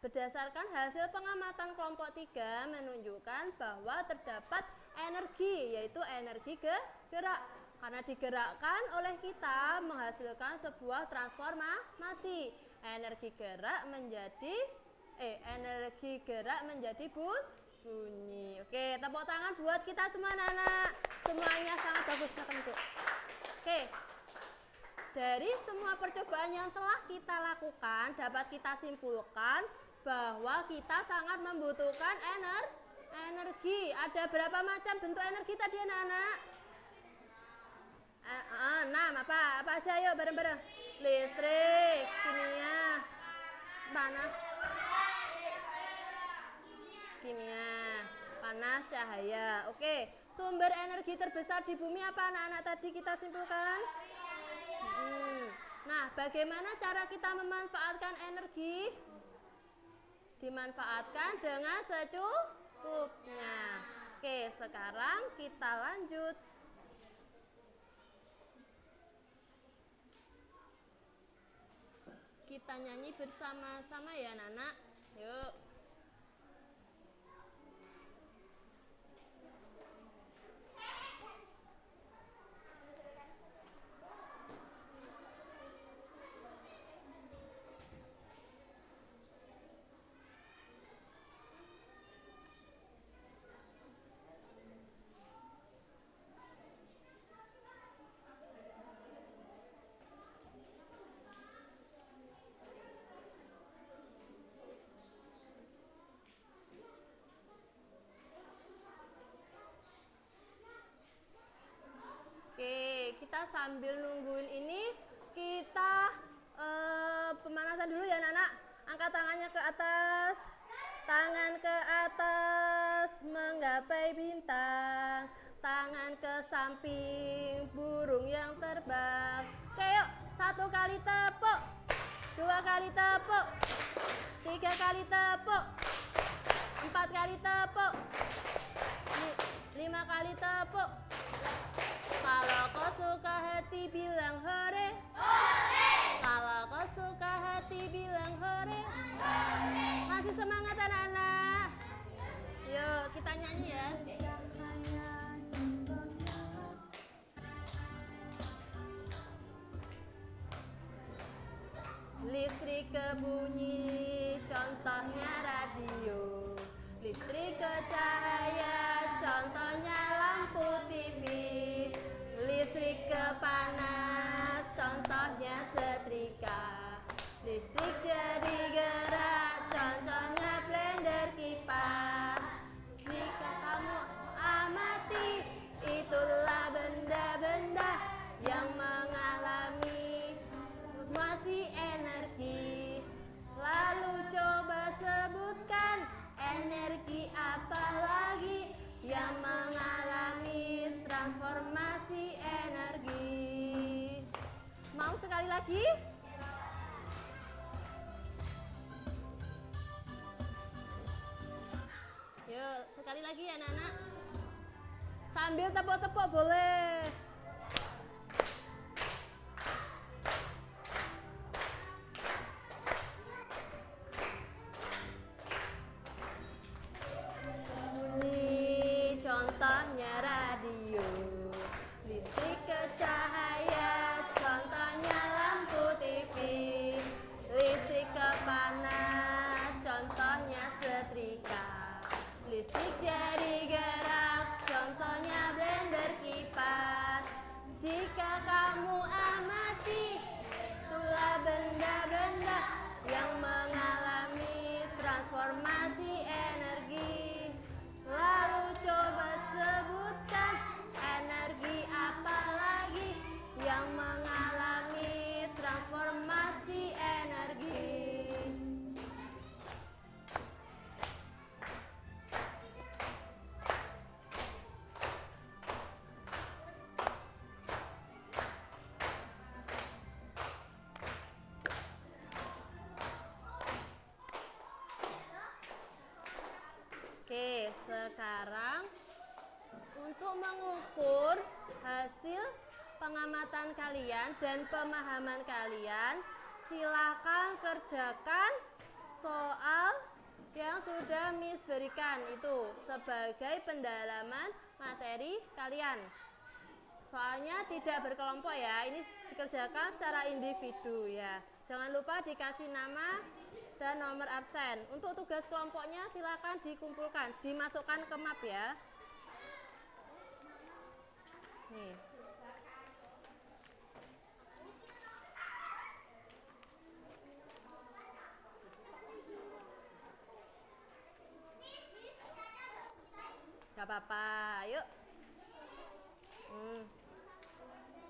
berdasarkan hasil pengamatan kelompok 3 menunjukkan bahwa terdapat energi, yaitu energi gerak. Karena digerakkan oleh kita menghasilkan sebuah transformasi. Energi gerak menjadi bunyi. Oke, tepuk tangan buat kita semua anak-anak. Semuanya sangat bagus untuk. Oke. Dari semua percobaan yang telah kita lakukan, dapat kita simpulkan bahwa kita sangat membutuhkan energi. Ada berapa macam bentuk energi tadi anak-anak? 6, apa aja yuk bareng-bareng? Listrik, kimia, panas, panas, cahaya. Oke, sumber energi terbesar di bumi apa anak-anak tadi kita simpulkan? Nah, bagaimana cara kita memanfaatkan energi? Dimanfaatkan dengan secukupnya. Oke, sekarang kita lanjut. Kita nyanyi bersama-sama ya anak-anak. Yuk. Oke, kita sambil nungguin ini, kita pemanasan dulu ya anak-anak. Angkat tangannya ke atas, tangan ke atas, menggapai bintang, tangan ke samping, burung yang terbang. Oke yuk, 1 kali tepuk, 2 kali tepuk, 3 kali tepuk, 4 kali tepuk, 5 kali tepuk. Kalau kau suka hati bilang hore, hore. Kalau kau suka hati bilang hore, hore. Masih semangat anak-anak? Yuk kita nyanyi ya. Listrik kebunyi, contohnya radio. Listrik ke cahaya, contohnya lampu TV. Listrik ke panas, contohnya setrika. Listrik jadi gerak, contohnya blender kipas. Jika kamu amati, itulah benda-benda yang mengalami masih energi. Lalu coba sebutkan energi apa lagi yang mengalami transformasi energi. Mau sekali lagi? Yuk, sekali lagi ya anak-anak. Sambil tepuk-tepuk boleh. Contohnya radio, listrik ke cahaya, contohnya lampu TV. Listrik ke panas, contohnya setrika. Listrik jadi gerak, contohnya blender kipas. pengamatan kalian dan pemahaman kalian, silakan kerjakan soal yang sudah Miss berikan itu sebagai pendalaman materi kalian. Soalnya tidak berkelompok ya, ini dikerjakan secara individu ya. Jangan lupa dikasih nama dan nomor absen. Untuk tugas kelompoknya silakan dikumpulkan, dimasukkan ke map ya. Nih. Gak apa-apa, yuk.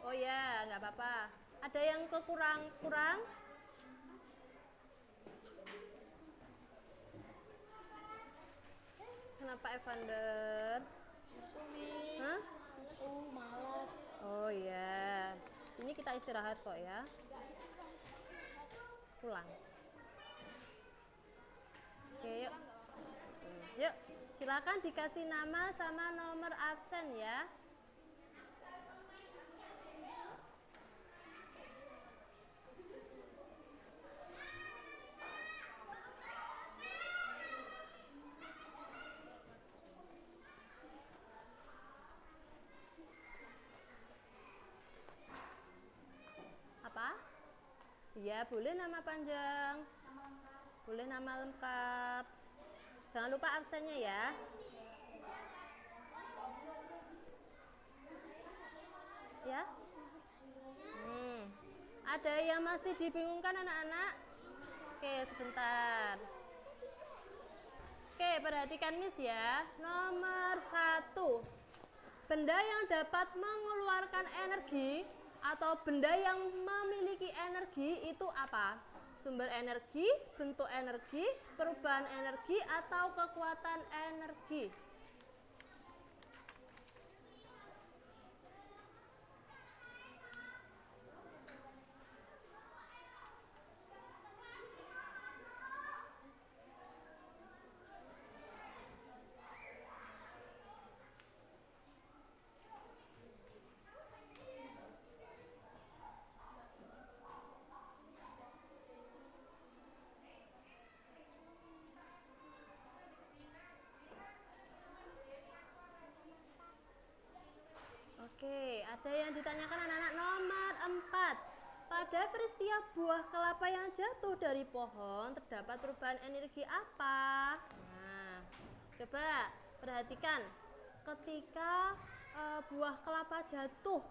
Oh ya, nggak apa-apa. Ada yang kurang? Kenapa Evander? Susu, Miss. Hah? Susu, malas. Oh ya, sini kita istirahat kok ya. Pulang. Oke, yuk. Yuk, silakan dikasih nama sama nomor absen ya. Apa? Iya, boleh nama panjang. Boleh nama lengkap. Jangan lupa absennya ya. Ya? Ada yang masih dibingungkan anak-anak? Oke, sebentar. Oke, perhatikan Miss ya. Nomor 1. Benda yang dapat mengeluarkan energi atau benda yang memiliki energi itu apa? Sumber energi, bentuk energi, perubahan energi, atau kekuatan energi. Oke, ada yang ditanyakan anak-anak nomor 4. Pada peristiwa buah kelapa yang jatuh dari pohon, terdapat perubahan energi apa? Nah, coba perhatikan. Ketika buah kelapa jatuh,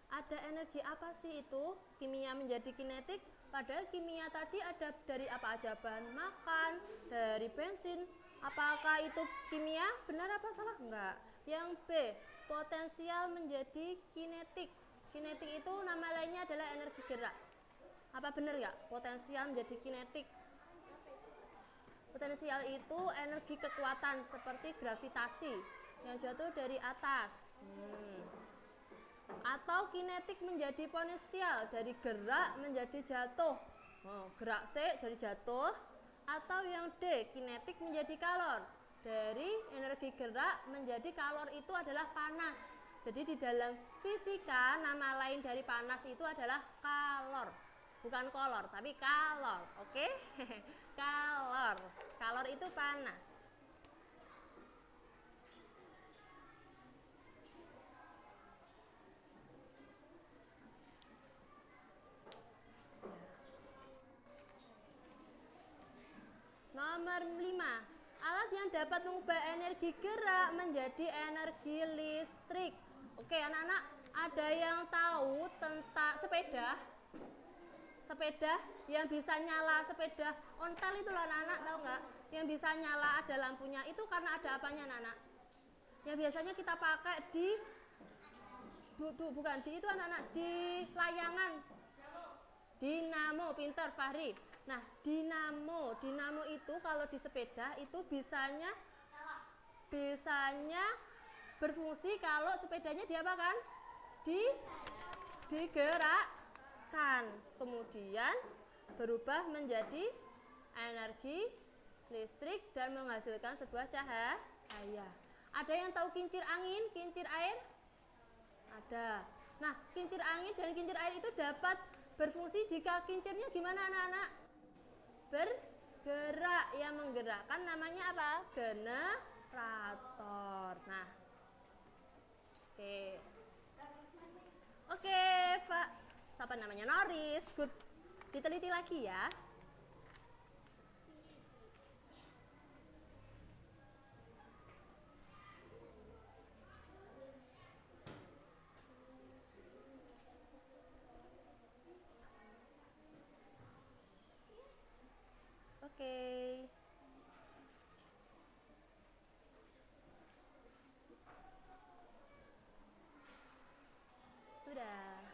ada energi apa sih itu? Kimia menjadi kinetik. Padahal kimia tadi ada dari apa aja? Bahan makan, dari bensin. Apakah itu kimia? Benar apa salah? Enggak. Yang B, potensial menjadi kinetik. Kinetik itu nama lainnya adalah energi gerak. Apa benar ya? Potensial menjadi kinetik. Potensial itu energi kekuatan seperti gravitasi yang jatuh dari atas. Atau kinetik menjadi potensial, dari gerak menjadi jatuh. Gerak C jadi jatuh. Atau yang D, kinetik menjadi kalor. Dari energi gerak menjadi kalor itu adalah panas. Jadi di dalam fisika nama lain dari panas itu adalah kalor. Bukan kolor, tapi kalor. Oke? Kalor. Kalor itu panas. Nomor 5. Alat yang dapat mengubah energi gerak menjadi energi listrik. Oke, anak-anak, ada yang tahu tentang sepeda? Sepeda yang bisa nyala, sepeda ontel itu loh anak-anak, tahu nggak? Yang bisa nyala ada lampunya, itu karena ada apanya anak-anak? Yang biasanya kita pakai di bukan di itu anak-anak, di layangan. Dinamo, pinter Fahri. Nah, dinamo itu kalau di sepeda itu bisanya berfungsi kalau sepedanya diapakan? Digerakkan. Kemudian berubah menjadi energi listrik dan menghasilkan sebuah cahaya. Ada yang tahu kincir angin, kincir air? Ada. Nah, kincir angin dan kincir air itu dapat berfungsi jika kincirnya gimana anak-anak? Bergerak, yang menggerakkan namanya apa? Generator. Nah, oke, Pak. Siapa namanya? Noris. Good. Diteliti lagi ya. Oke. Sudah.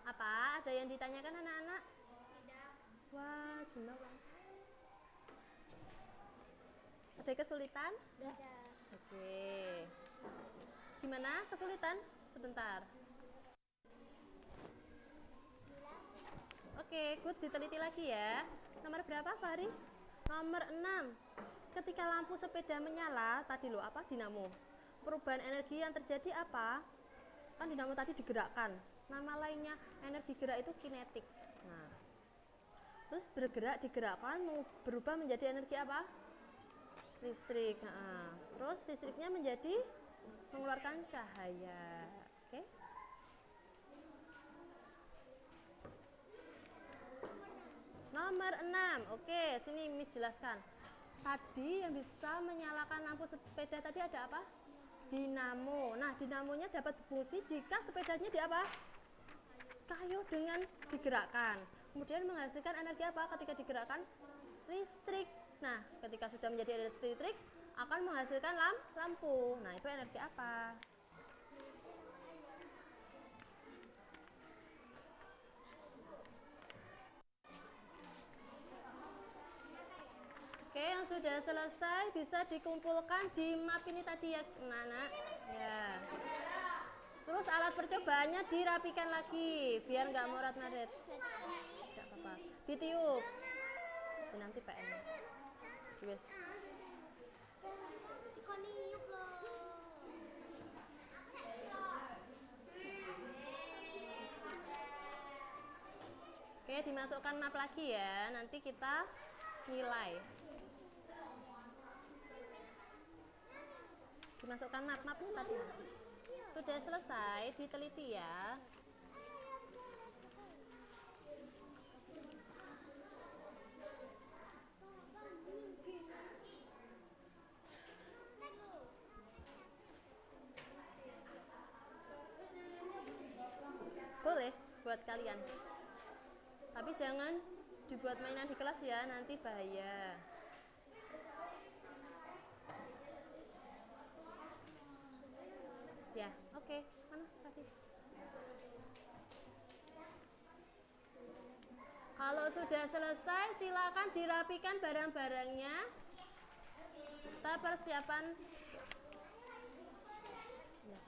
Apa? Ada yang ditanyakan anak-anak? Tidak. Wah, gimana? Ada kesulitan? Tidak. Oke. Gimana kesulitan? Sebentar. Oke, good, diteliti lagi ya. Nomor berapa, Fahri? Nomor 6. Ketika lampu sepeda menyala, tadi loh apa? Dinamo. Perubahan energi yang terjadi apa? Kan dinamo tadi digerakkan. Nama lainnya energi gerak itu kinetik. Nah, terus bergerak, digerakkan, berubah menjadi energi apa? Listrik. Nah, terus listriknya menjadi mengeluarkan cahaya. Oke? Nomor 6. Oke, sini Miss jelaskan. Tadi yang bisa menyalakan lampu sepeda tadi ada apa? Dinamo. Nah, dinamonya dapat berfungsi jika sepedanya di apa? Kayu dengan digerakkan. Kemudian menghasilkan energi apa ketika digerakkan? Listrik. Nah, ketika sudah menjadi energi listrik akan menghasilkan lampu. Nah, itu energi apa? Oke, yang sudah selesai bisa dikumpulkan di map ini tadi ya, anak-anak. Ya. Terus alat percobaannya dirapikan lagi biar nggak morat-marit. Nggak apa-apa. Ditiup. Nanti PM. Wes. Oke, dimasukkan map lagi ya. Nanti kita nilai. Dimasukkan map-map tadi. Sudah selesai, diteliti ya. Boleh buat kalian. Tapi jangan dibuat mainan di kelas ya, nanti bahaya. Ya, oke. Mana tadi? Kalau sudah selesai, silakan dirapikan barang-barangnya. Kita persiapan. Ya.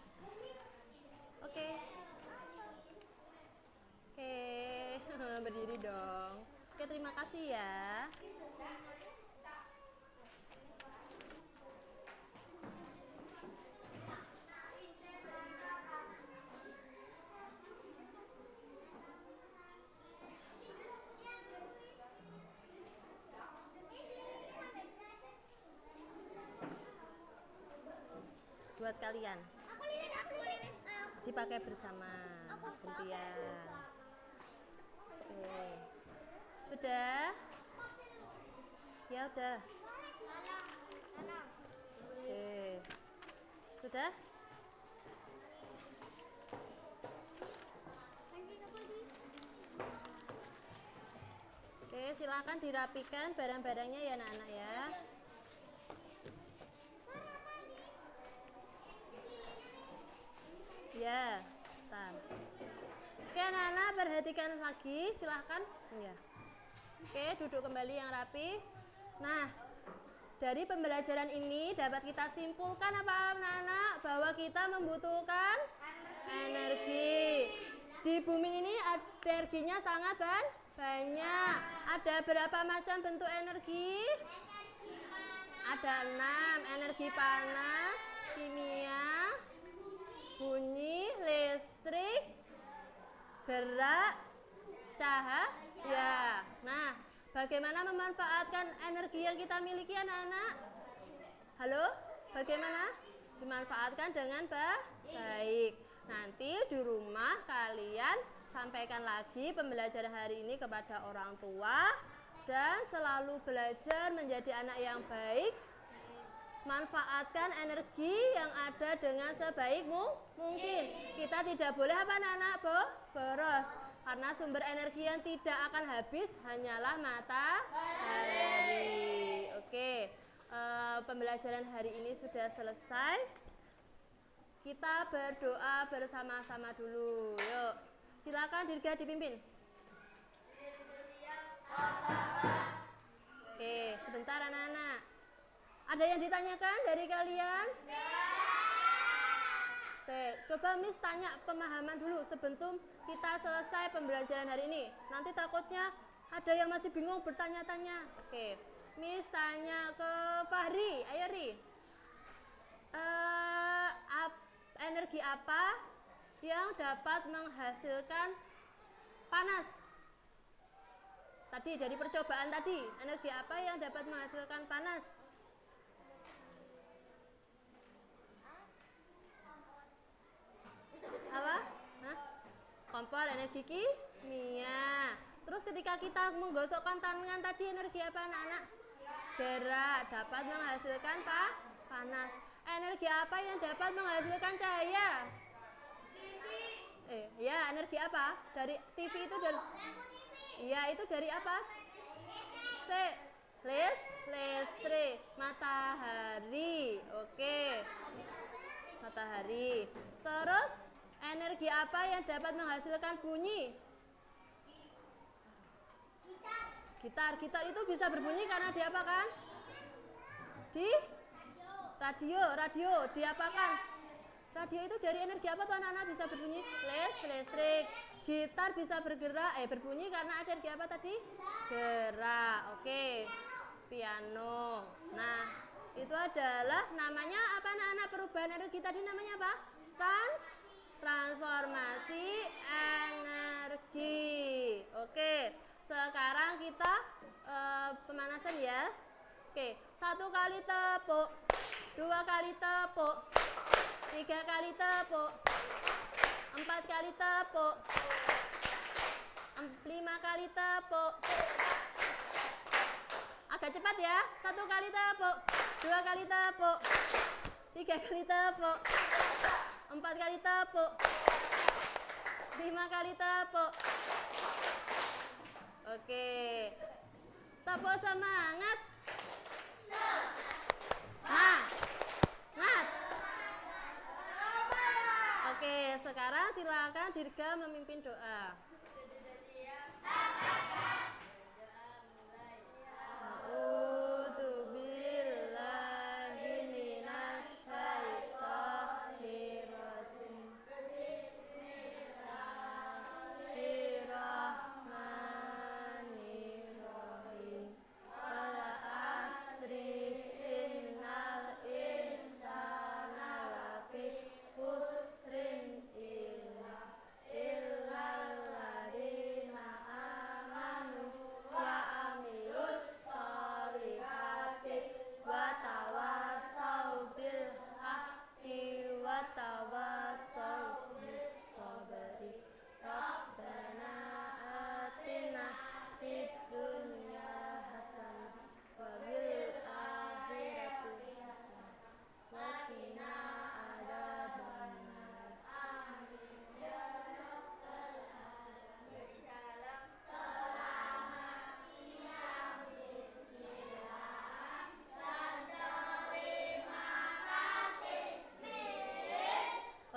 Oke. Oke, berdiri dong. Oke, terima kasih ya. Buat kalian dipakai bersama gantian. Oke. Sudah? Ya udah. Oke. Sudah? Oke, silakan dirapikan barang-barangnya ya anak-anak ya. Ya, bentar. Oke anak-anak, perhatikan lagi, silahkan. Ya. Oke, duduk kembali yang rapi. Nah, dari pembelajaran ini dapat kita simpulkan apa anak-anak? Bahwa kita membutuhkan energi. Di bumi ini energinya sangat banyak. Ada berapa macam bentuk energi? Ada 6. Energi panas, kimia, bunyi, listrik, gerak, cahaya. Nah, bagaimana memanfaatkan energi yang kita miliki anak-anak? Halo? Bagaimana? Dimanfaatkan dengan baik. Nanti di rumah kalian sampaikan lagi pembelajaran hari ini kepada orang tua dan selalu belajar menjadi anak yang baik. Manfaatkan energi yang ada dengan sebaik mungkin. Kita tidak boleh apa anak-anak boros. Karena sumber energi yang tidak akan habis hanyalah matahari. Oke, pembelajaran hari ini sudah selesai. Kita berdoa bersama-sama dulu. Yuk, silakan Dirga dipimpin. Oke, sebentar anak-anak. Ada yang ditanyakan dari kalian? Coba Miss tanya pemahaman dulu sebelum kita selesai pembelajaran hari ini. Nanti takutnya ada yang masih bingung bertanya-tanya. Oke, Miss tanya ke Fahri. Ayo Ri. Energi apa yang dapat menghasilkan panas? Tadi dari percobaan tadi, energi apa yang dapat menghasilkan panas? Apa? Hah? Kompor, energi kimia. Terus ketika kita menggosokkan tangan tadi, energi apa anak-anak? Gerak, dapat menghasilkan panas. Energi apa yang dapat menghasilkan cahaya? Ya, energi apa? Dari TV itu dari? Iya, itu dari apa? Listrik, matahari. Oke. Matahari. Terus energi apa yang dapat menghasilkan bunyi? Gitar itu bisa berbunyi karena diapakan? Di radio diapakan? Radio itu dari energi apa tuh anak-anak bisa berbunyi? Listrik. Gitar bisa berbunyi karena ada energi apa tadi? Gerak. Oke. Piano. Nah, itu adalah namanya apa anak-anak? Perubahan energi tadi namanya apa? Transformasi energi. Oke, sekarang kita pemanasan ya. Oke, 1 kali tepuk, 2 kali tepuk, 3 kali tepuk, 4 kali tepuk, 5 kali tepuk. Agak cepat ya. 1 kali tepuk, 2 kali tepuk, 3 kali tepuk, 4 kali tepuk, 5 kali tepuk. Oke. Tepuk semangat. Semangat. Oke, sekarang silakan Dirga memimpin doa.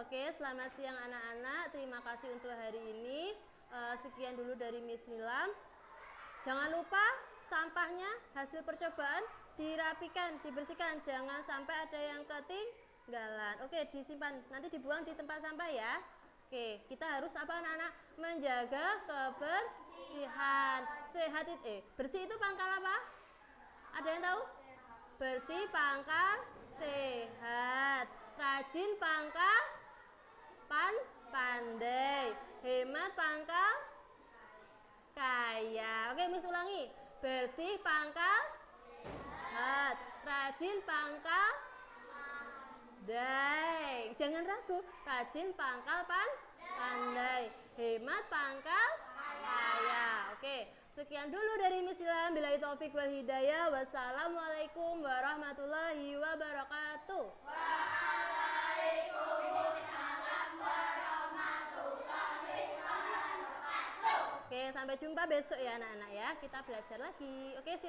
Oke, selamat siang anak-anak. Terima kasih untuk hari ini. Sekian dulu dari Miss Nilam. Jangan lupa sampahnya hasil percobaan dirapikan, dibersihkan. Jangan sampai ada yang ketinggalan. Oke, disimpan. Nanti dibuang di tempat sampah ya. Oke, kita harus apa anak-anak? Menjaga kebersihan. Bersih itu pangkal apa? Ada yang tahu? Bersih pangkal sehat. Rajin pangkal pandai. Hemat pangkal kaya. Oke, Miss ulangi. Bersih pangkal hat. Rajin pangkal pandai. Jangan ragu. Rajin pangkal pandai. Hemat pangkal kaya. Oke, sekian dulu dari Miss Ilham. Billahi taufik wal hidayah. Wassalamualaikum warahmatullahi wabarakatuh. Oke, sampai jumpa besok ya anak-anak ya. Kita belajar lagi. Oke, silakan.